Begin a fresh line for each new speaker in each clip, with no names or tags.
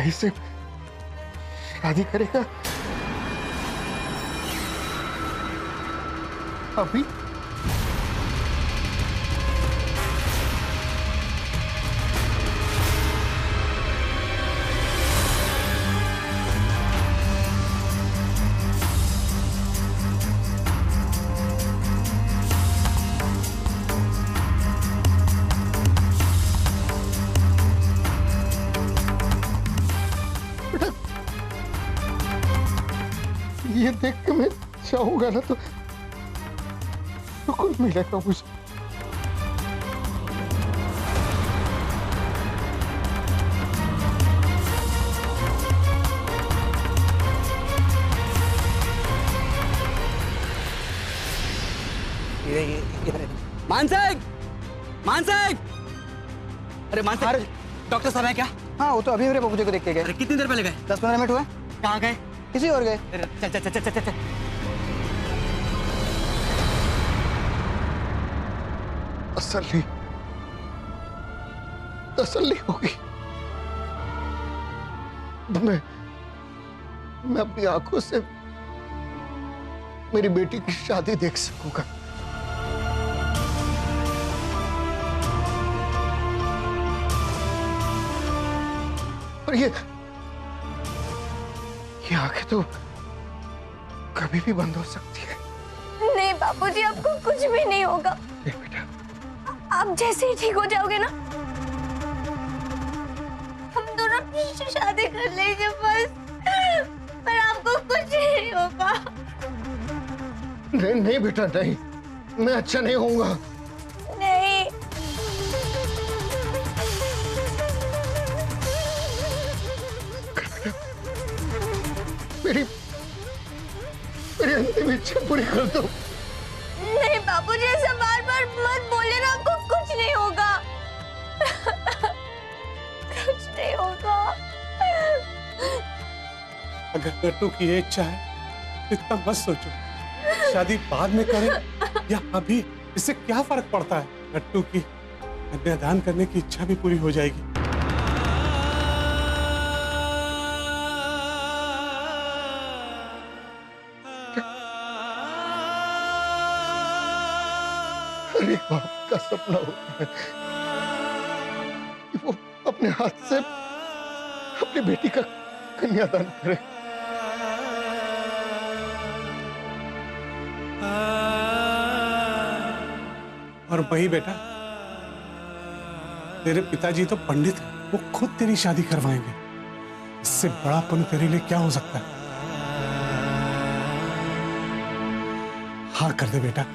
भाई से शादी करेगा? अभी? ये देख के मैं चाहूंगा ना तो सुकून मिलेगा मुझे।
मानसिक, मानसिक, अरे मानसिक, डॉक्टर साहब है क्या?
हाँ, वो तो अभी मेरे बाबूजी को देख के गए।
अरे कितनी देर पहले गए?
10-15 मिनट हुए।
कहाँ गए?
किसी और गए।
चल चल चल चल चल चल।
तसल्ली होगी। मैं अपनी आंखों से मेरी बेटी की शादी देख सकूंगा। और ये आंखें तो कभी भी बंद हो सकती है।
नहीं बापूजी, आपको कुछ भी नहीं होगा।
नहीं बेटा,
आप जैसे ही ठीक हो जाओगे ना, हम दोनों शादी कर लेंगे बस। पर आपको कुछ नहीं होगा।
नहीं नहीं बेटा, नहीं, मैं अच्छा नहीं होऊंगा।
नहीं,
मेरी अंतिम इच्छा पूरी कर दो।
नहीं बापूजी, ऐसा बार बार मत बोलिए ना, आपको कुछ नहीं होगा। कुछ नहीं होगा।
अगर गट्टू की ये इच्छा है तो इतना मत सोचो। शादी बाद में करें या अभी, इससे क्या फर्क पड़ता है? गट्टू की कन्यादान करने की इच्छा भी पूरी हो जाएगी।
हर एक बाप का सपना होता है कि वो अपने हाथ से अपनी बेटी का कन्यादान करे।
और वही बेटा, तेरे पिताजी तो पंडित हैं, वो खुद तेरी शादी करवाएंगे। इससे बड़ा पुण्य तेरे लिए क्या हो सकता है? हाँ कर दे बेटा।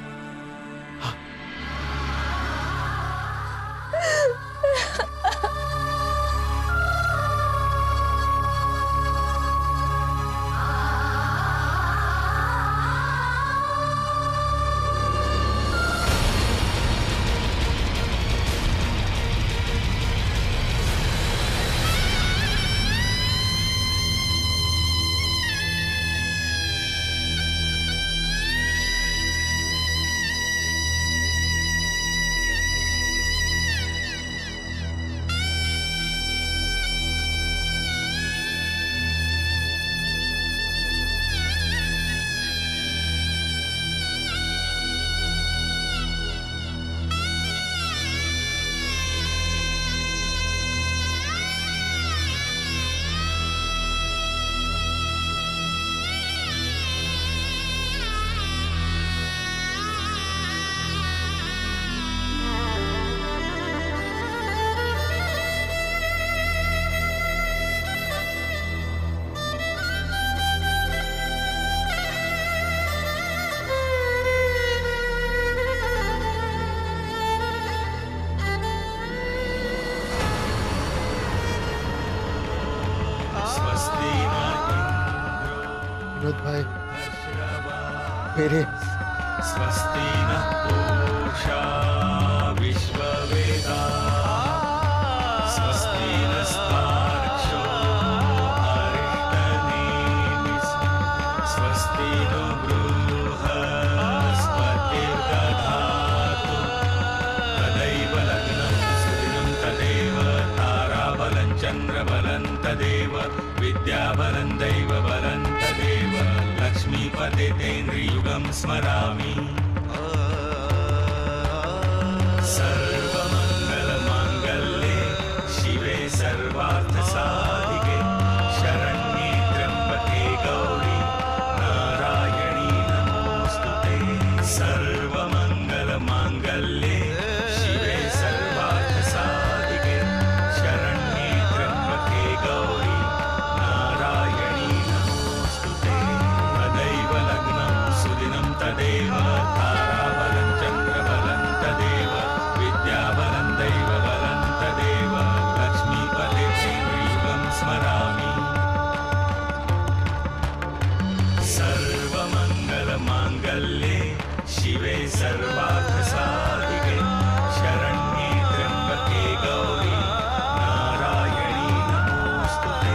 विनोद भाई, मेरे
स्वस्ति नः पूषा विश्ववेदाः स्वस्ति नस्तार्क्ष्यो अरिष्टनेमिः स्वस्ति नो बृहस्पतिर्दधातु तदैव लग्नं सुदिनं तदेव ताराबलं चन्द्रबलं तदेव विद्याबलं दैवबलं तदेव लक्ष्मीपदे तेन्द्रियुगं स्मरामि सर्वमङ्गलमाङ्गल्ये शिवे सर्वार्थसाधिके शरण्ये त्र्यम्बके गौरी नारायणी नमोऽस्तुते सर्वमङ्गलमाङ्गल्ये शिवे सर्वार्थसाधिके शरण्ये त्र्यम्बके गौरी नारायणी नमोऽस्तुते तदैव लग्नं सुदिनं तदेव ताराबलं चन्द्रबलं तदेव विद्याबलं दैवबलं तदेव लक्ष्मीपदे तेन्द्रियुगं स्मरामि सर्वमङ्गलमाङ्गल्ये शिवे सर्वार्थसाधिके शरण्ये त्र्यम्बके गौरी नारायणी नमोऽस्तुते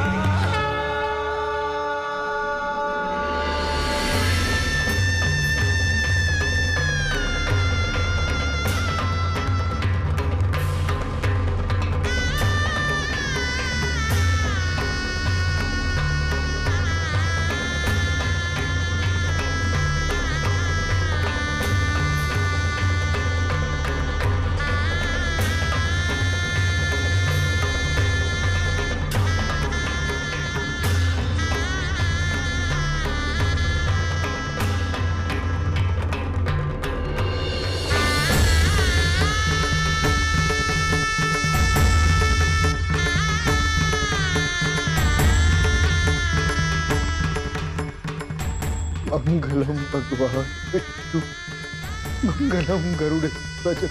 मंगलम भगवान विष्णु मंगलम गरुड़ध्वज।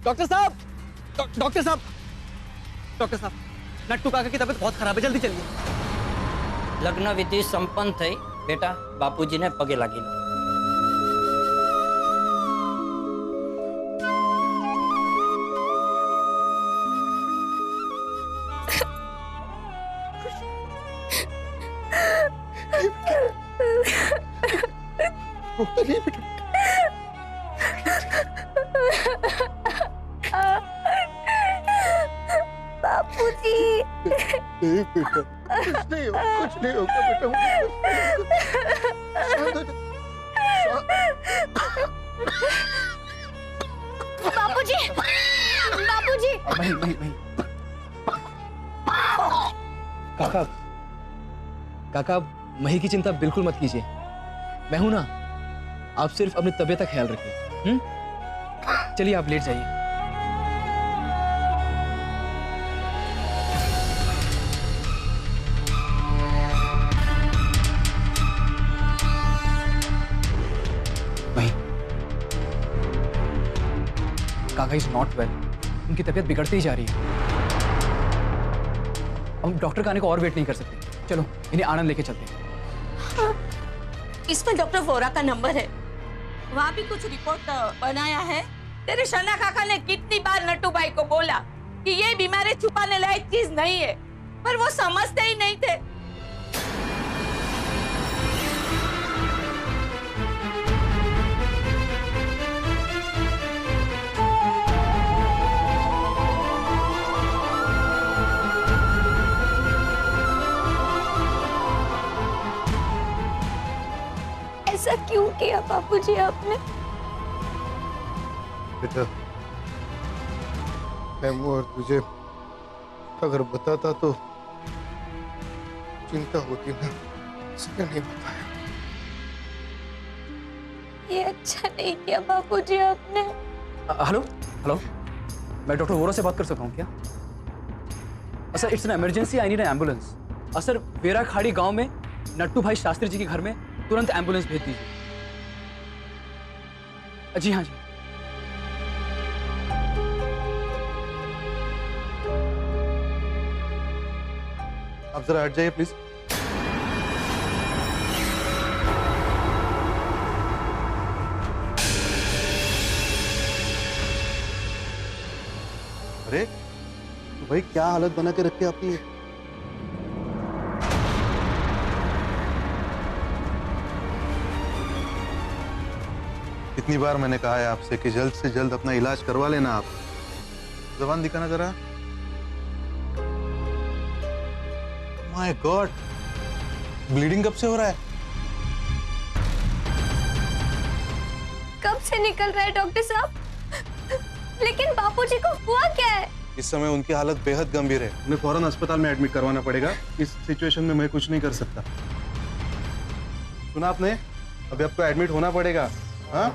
डॉक्टर साहब, डॉक्टर साहब, डॉक्टर साहब, नट्टू काका की तबीयत बहुत खराब है, जल्दी चलिए।
लग्न विधि संपन्न थई बेटा, बापूजी ने पगे लागी लो।
नहीं बेटा,
बापूजी
नहीं बेटा, कुछ नहीं होगा बेटा।
बापूजी, बापूजी,
नहीं काका, काका मही की चिंता बिल्कुल मत कीजिए, मैं हूं ना। आप सिर्फ अपनी तबीयत का ख्याल रखिए। चलिए आप लेट जाइए। काका इज नॉट वेल, उनकी तबीयत बिगड़ती ही जा रही है। हम डॉक्टर का आने को और वेट नहीं कर सकते। चलो इन्हें आनंद लेके चलते हैं।
इसमें डॉक्टर वोरा का नंबर है, वहाँ भी कुछ रिपोर्ट बनाया है। तेरे शना काका ने कितनी बार नट्टू भाई को बोला कि ये बीमारी छुपाने लायक चीज नहीं है, पर वो समझते ही नहीं थे। ऐसा क्यों किया बापूजी आपने?
बेटा, मैं और तुझे अगर बताता तो चिंता होती ना, इसलिए नहीं बताया।
ये अच्छा नहीं किया बापूजी आपने।
हेलो हेलो, मैं डॉक्टर वोरा से बात कर सकता हूँ क्या? Sir it's an emergency, I need an ambulance. Sir vera खाड़ी गांव में नट्टू भाई शास्त्री जी के घर में तुरंत एम्बुलेंस भेज दीजिए। जी हाँ जी।
आप जरा हट जाइए प्लीज। अरे तो भाई क्या हालत बना के रखी आपने? कितनी बार मैंने कहा है आपसे कि जल्द से जल्द अपना इलाज करवा लेना। आप जबान दिखाना जरा। माय गॉड, ब्लीडिंग कब से हो रहा है?
कब से निकल रहा है डॉक्टर साहब? लेकिन बापूजी को हुआ क्या है?
इस समय उनकी हालत बेहद गंभीर है, उन्हें फौरन अस्पताल में एडमिट करवाना पड़ेगा। इस सिचुएशन में मैं कुछ नहीं कर सकता। सुना आपने? अभी आपको एडमिट होना पड़ेगा। हाँ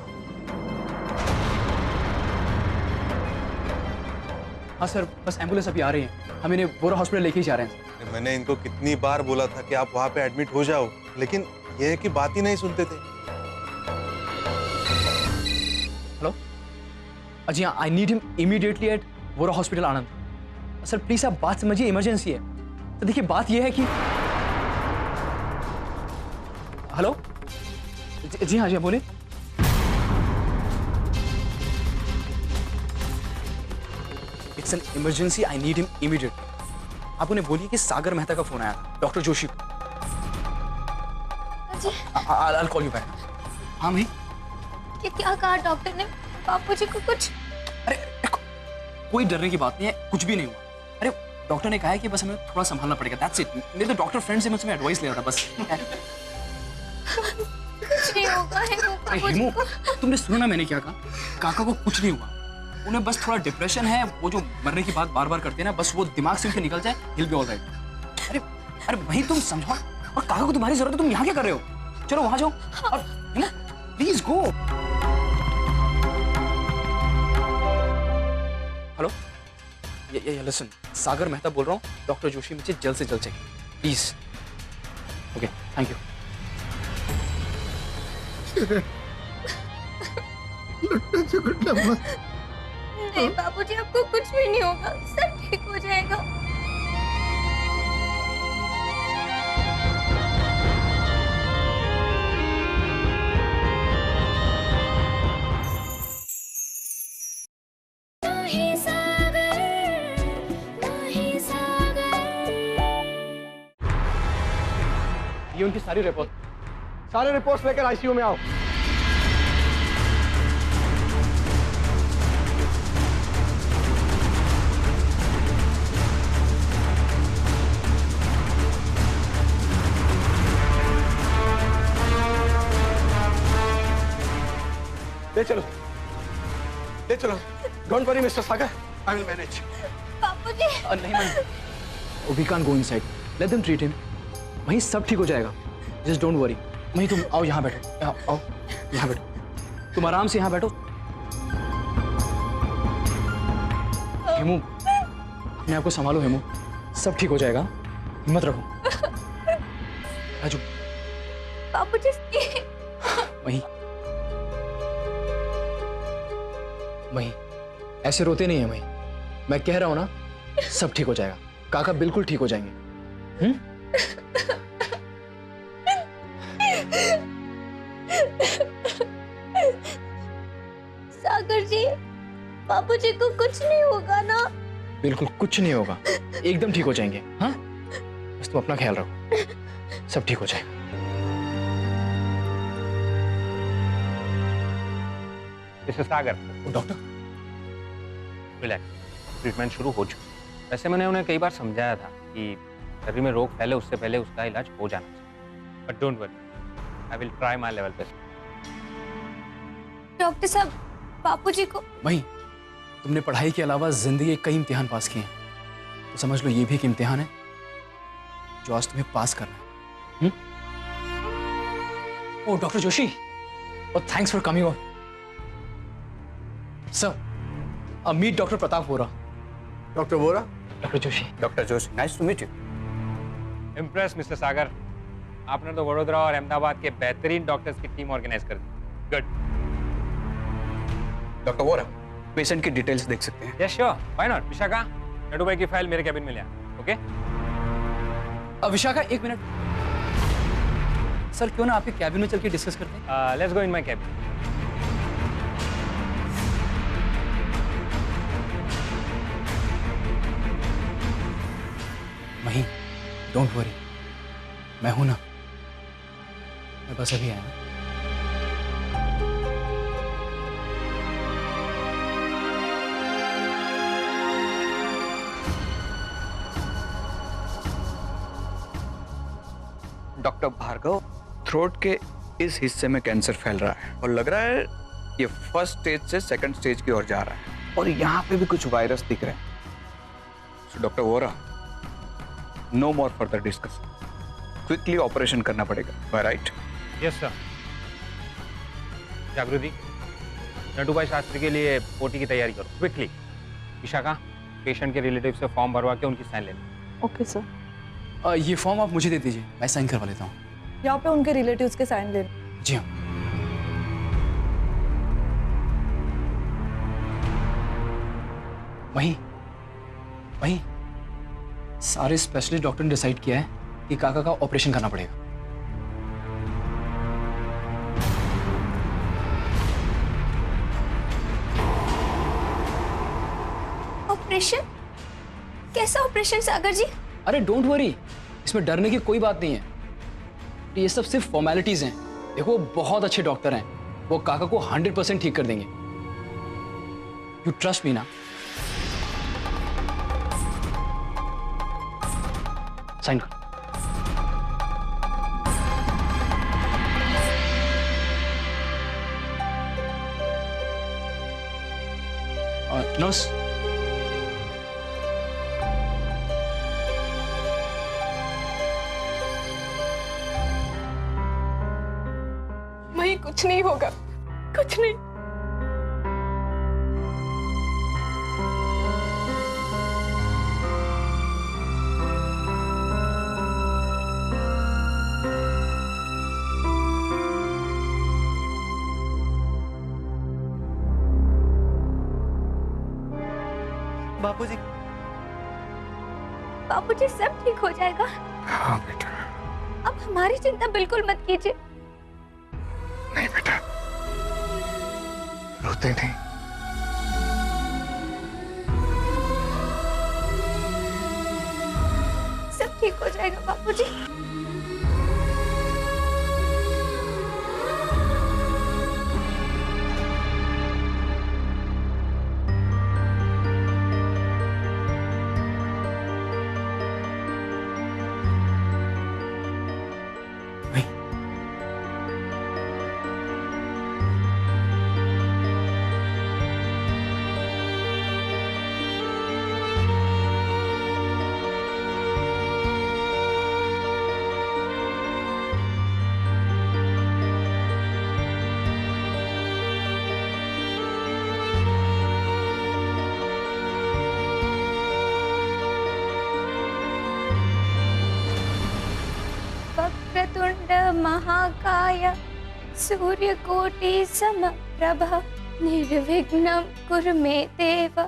हाँ सर, बस एम्बुलेंस अभी आ रही है, हम इन्हें वोरा हॉस्पिटल लेके ही जा रहे हैं।
मैंने इनको कितनी बार बोला था कि आप वहां पे एडमिट हो जाओ, लेकिन ये है कि बात ही नहीं सुनते थे।
हेलो, जी हाँ, I need him immediately eight Vora hospital Anand. Sir please आप बात समझिए, इमरजेंसी है। तो देखिए बात यह है कि हेलो, जी हाँ बोलिए। It's an emergency, I need him immediately. आप उन्हें बोलिए कि सागर मेहता का फोन आया था, डॉक्टर जोशी को। I'll call you back. हाँ भाई,
ये क्या कहा डॉक्टर ने? बापूजी को कुछ?
अरे कोई डरने की बात नहीं है, कुछ भी नहीं हुआ। अरे डॉक्टर ने कहा है कि बस हमें थोड़ा संभालना पड़ेगा, दैट्स इट। मेरे तो डॉक्टर फ्रेंड से मुझसे एडवाइस ले रहा था बस।
कुछ नहीं होगा हेमू,
अरे
बापूजी
हेमू,
को।
तुमने सुना ना मैंने क्या कहा? काका को कुछ नहीं हुआ, उन्हें बस थोड़ा डिप्रेशन है। वो जो मरने की बात बार बार करते हैं ना, बस वो दिमाग से उनके निकल जाए, he'll be all right। अरे अरे भाई तुम समझो, और काका को तुम्हारी जरूरत है, तुम यहाँ क्या कर रहे हो? चलो वहां जाओ और प्लीज गो। हेलो, ये लिसन, सागर मेहता बोल रहा हूँ, डॉक्टर जोशी मुझे जल्द से जल्द चाहिए प्लीज। Okay, thank you.
नहीं बापूजी, आपको कुछ भी नहीं होगा, सब ठीक हो जाएगा।
ये उनकी सारी रिपोर्ट।
सारे रिपोर्ट्स लेकर आईसीयू में आओ। ले चलो, ले चलो। Don't worry mister Sagar, I will manage.
बापूजी,
नहीं, we can't go inside, let them treat him. वहीं सब ठीक हो जाएगा, जस्ट डोंट वरी। वहीं तुम आओ, यहाँ बैठो, आओ यहाँ बैठो, तुम आराम से यहाँ बैठो। हेमू, अपने आप को संभालो हेमू, सब ठीक हो जाएगा, हिम्मत रखो। राजू,
बापूजी
वहीं वहीं, ऐसे रोते नहीं है वहीं। मैं कह रहा हूं ना, सब ठीक हो जाएगा, काका बिल्कुल ठीक हो जाएंगे।
सागर जी, बापूजी को कुछ नहीं होगा ना?
बिल्कुल कुछ नहीं होगा, एकदम ठीक हो जाएंगे। हाँ, बस तुम अपना ख्याल रखो, सब ठीक हो जाएगा।
मिस्टर सागर,
डॉक्टर,
रिलैक्स, ट्रीटमेंट शुरू हो चुका। वैसे मैंने उन्हें कई बार समझाया था कि शरीर में रोग फैले उससे पहले उसका इलाज हो जाना चाहिए, but don't worry, I will try my level best.
Doctor साहब, बापूजी को?
वहीं तुमने पढ़ाई के अलावा जिंदगी के कई इम्तिहान पास किए हैं, तो समझ लो ये भी एक इम्तिहान है जो आज तुम्हें पास करना है। ओह डॉक्टर जोशी, और thanks for coming on. Sir, meet doctor Pratap Vora.
Doctor Vora,
doctor Joshi.
Doctor Joshi, nice to meet you. Impress mister Sagar, आपने तो वडोदरा और अहमदाबाद के बेहतरीन डॉक्टर्स की टीम ऑर्गेनाइज कर दी। गुड।
डॉक्टर वोरा, पेशेंट की डिटेल्स देख सकते हैं।
Yes sure, why not. Vishakha, Natu भाई की फाइल मेरे कैबिन में ले आ। ओके?
विशाखा, एक मिनट सर, क्यों ना आपके कैबिन में चल के डिस्कस करते हैं?
Let's go in my cabin.
वहीं, डोंट वरी, मैं हूं ना, मैं बस अभी आया। डॉक्टर भार्गव, थ्रोट के इस हिस्से में कैंसर फैल रहा है और लग रहा है ये फर्स्ट स्टेज से सेकंड स्टेज की ओर जा रहा है और यहाँ पे भी कुछ वायरस दिख रहे हैं। So doctor Vora, no more further discussion, quickly operation करना पड़ेगा, राइट?
Yes sir. जागृति, नटू भाई शास्त्री के लिए ओटी की तैयारी करो क्विकली। विशाखा, पेशेंट के रिलेटिव से फॉर्म भरवा के उनकी साइन ले लो।
Okay sir.
ये फॉर्म आप मुझे दे दीजिए, मैं साइन करवा लेता हूँ।
यहाँ पे उनके रिलेटिव्स के साइन ले।
जी हाँ। वहीं सारे स्पेशलिस्ट डॉक्टर ने डिसाइड किया है कि काका का ऑपरेशन करना पड़ेगा।
ऑपरेशन? कैसा ऑपरेशन सागर जी?
अरे डोंट वरी, इसमें डरने की कोई बात नहीं है। ये सब सिर्फ फॉर्मेलिटीज हैं। देखो, वो बहुत अच्छे डॉक्टर हैं, वो काका को 100% ठीक कर देंगे। यू ट्रस्ट मी ना? साइन कर। नर्स,
वही कुछ नहीं होगा, कुछ नहीं।
बापूजी,
बापूजी सब ठीक हो जाएगा।
हाँ बेटा।
अब हमारी चिंता बिल्कुल मत कीजिए।
नहीं बेटा, रोते नहीं।
सब ठीक हो जाएगा बापूजी। वक्रतुंड महाकाय सूर्यकोटि समप्रभ निर्विघ्नं कुरु मे देव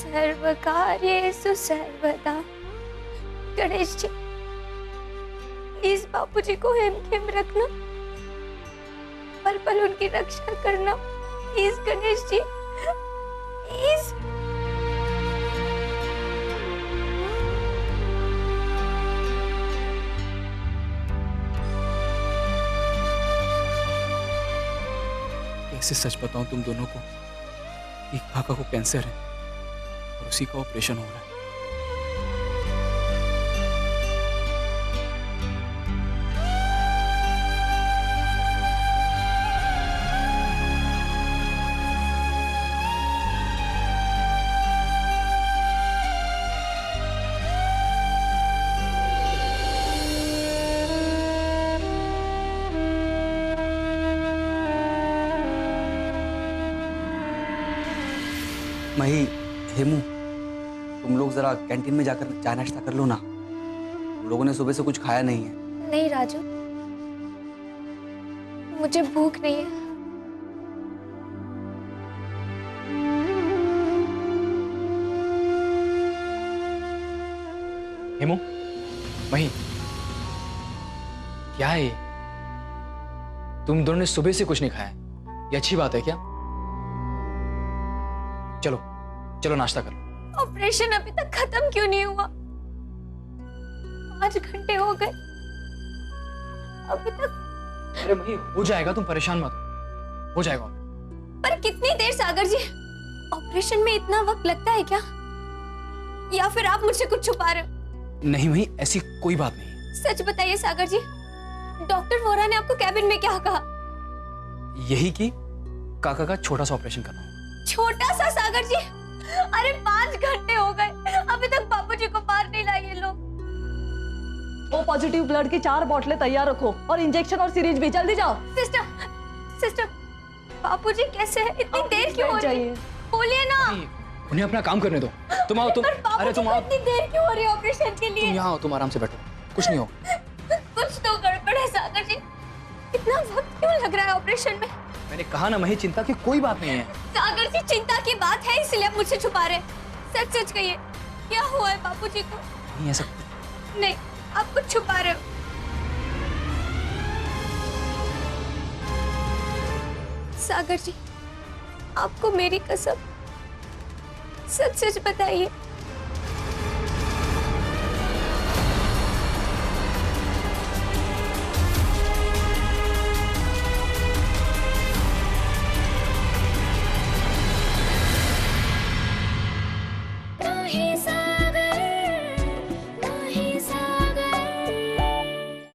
सर्वकार्येषु सर्वदा। गणेश जी, प्लीज बापूजी को हेमखेम रखना, पल पल उनकी रक्षा करना। Please Ganesh ji, please.
कैसे सच बताऊं तुम दोनों को कि काका को कैंसर है और उसी का ऑपरेशन हो रहा है।
मही, हेमू, तुम लोग जरा कैंटीन में जाकर चाय नाश्ता कर लो ना। हम लोगों ने सुबह से कुछ खाया नहीं है।
नहीं राजू, मुझे भूख नहीं है।
हेमू, मही, क्या है ये? तुम दोनों ने सुबह से कुछ नहीं खाया है। ये अच्छी बात है क्या? चलो चलो नाश्ता कर लो।
ऑपरेशन अभी तक खत्म क्यों नहीं हुआ? 5 घंटे हो गए अभी तक।
अरे मही, हो जाएगा, तुम परेशान मत हो जाएगा।
पर कितनी देर सागर जी? ऑपरेशन में इतना वक्त लगता है क्या? या फिर आप मुझसे कुछ छुपा रहे हो?
नहीं मही, ऐसी कोई बात नहीं।
सच बताइए सागर जी, डॉक्टर वोरा ने आपको कैबिन में क्या कहा?
यही कि काका का छोटा सा ऑपरेशन करना होगा।
छोटा सा? सागर जी, अरे 5 घंटे हो गए, अभी तक बापूजी को मार नहीं लाए ये लोग।
ओ पॉजिटिव ब्लड की 4 बोतलें तैयार रखो और इंजेक्शन और सिरिंज भी। जल्दी जाओ।
सिस्टर, बापूजी कैसे है? इतनी देर क्यों हो रही है? बोलिए ना।
उन्हें अपना काम करने दो। तुम आओ, तुम। अरे तुम आओ।
इतनी देर क्यों हो रही है ऑपरेशन के लिए?
तुम यहाँ आओ, तुम आराम से बैठो, कुछ नहीं हो।
कुछ तो गड़बड़ है सागर जी। इतना वक्त क्यों लग रहा है ऑपरेशन में?
मैंने कहा ना मही, चिंता की कोई बात नहीं है।
सागर जी, चिंता की बात है इसलिए आप मुझसे छुपा रहे। सच सच कहिए, क्या हुआ है बापूजी को?
नहीं ऐसा।
नहीं, आप कुछ छुपा रहे हो। सागर जी, आपको मेरी कसम, सच सच बताइए,